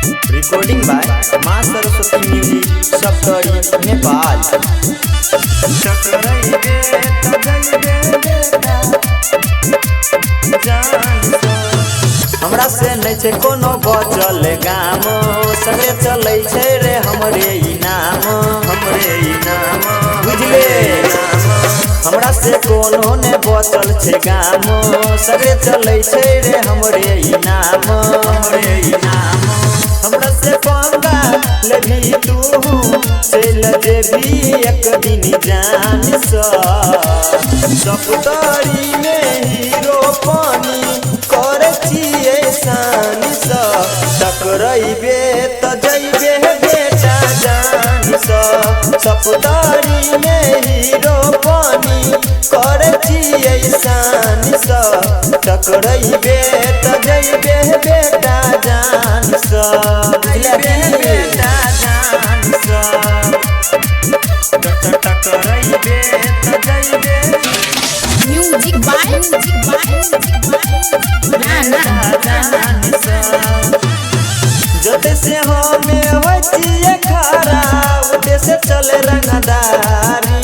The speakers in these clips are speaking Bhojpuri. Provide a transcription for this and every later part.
रिकॉर्डिंग बाय माँ सरस्वती म्यूजिक सप्तरी नेपाल। हमरा से नहीं छे कोनो बचल गाम, सगरे चलै छे रे हमरे इनाम, हमरे इनाम बुझले। हमरा से कोनो ने बचल छे गाम, सगरे चलै छे रे हमरे इनाम, हमरे इनाम। हमरा से पंगा लेभी तू चल जेबी एक दिन जान सा। सप्तरी में हीरो पानी करे छिए शान सा। टकराइबे त जइबे बेटा जान सा। सप्तरी में हीरो पानी करे छिए शान सा। टकराइबे त जइबे बेटा जान सा। बेटा जान सा। टकराइबे त जइबे म्यूजिक बाय जोते से हमें होतिए खरा, उते से चले रंगदारी।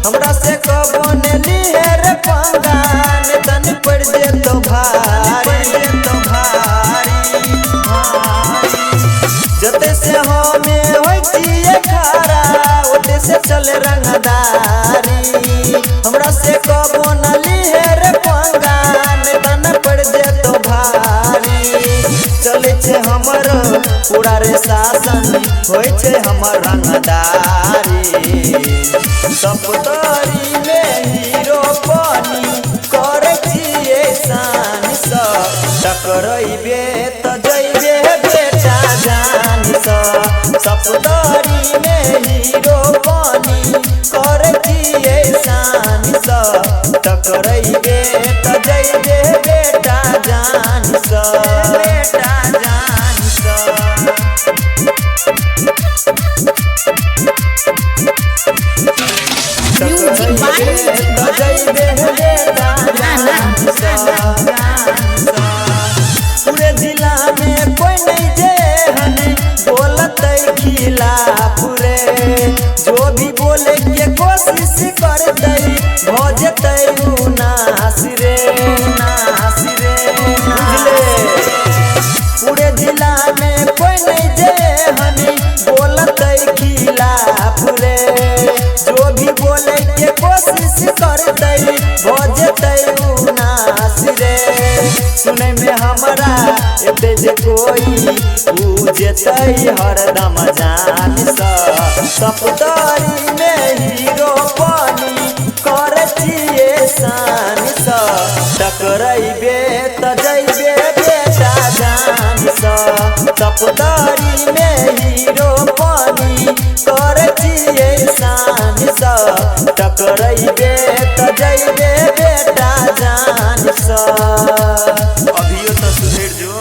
हमरा से कबो ने लिए रे पंगा, ने तन पड़ जे तो भारी, तो भारी। जोते से हमें होतिए खरा, उते से चले रंगदारी। हमरा से कबो न लिए रे पंगा, ने तन पड़ जे तो भारी। चले छे हमर पूरा रे शासन, होय छे हमर रंगदारी। सप्तरी में हीरो पानी करे छिए शान सा। टकराइबे त जइबे बेटा जान सा। सप्तरी में हीरो पानी करे छिए शान सा। टकराइबे त जइबे बेटा जान सा। बेटा जान सा। म्यूजिक बाय त जइबे बेटा जान सा। पूरे जिला में कोई नहीं जे हने बोलते खिलाफ रे। जो भी बोले के कोशिश करते भजते नास रे, नास रे बुझले। पूरे जिला में कोई नहीं जे हने बोलते खिलाफ रे। जो भी बोले के कोशिश करते भजते नास रे। सुने में हमरा एते जे कोई पूजते हरदम जान सा। सप्तरी में हीरो पानी करे छिए शान सा। टकराइबे त जइबे बेटा जान सा। सप्तरी में हीरो पानी करे छिए शान सा। टकराइबे त जइबे बेटा जान सा। अभियो तो सुधर जो।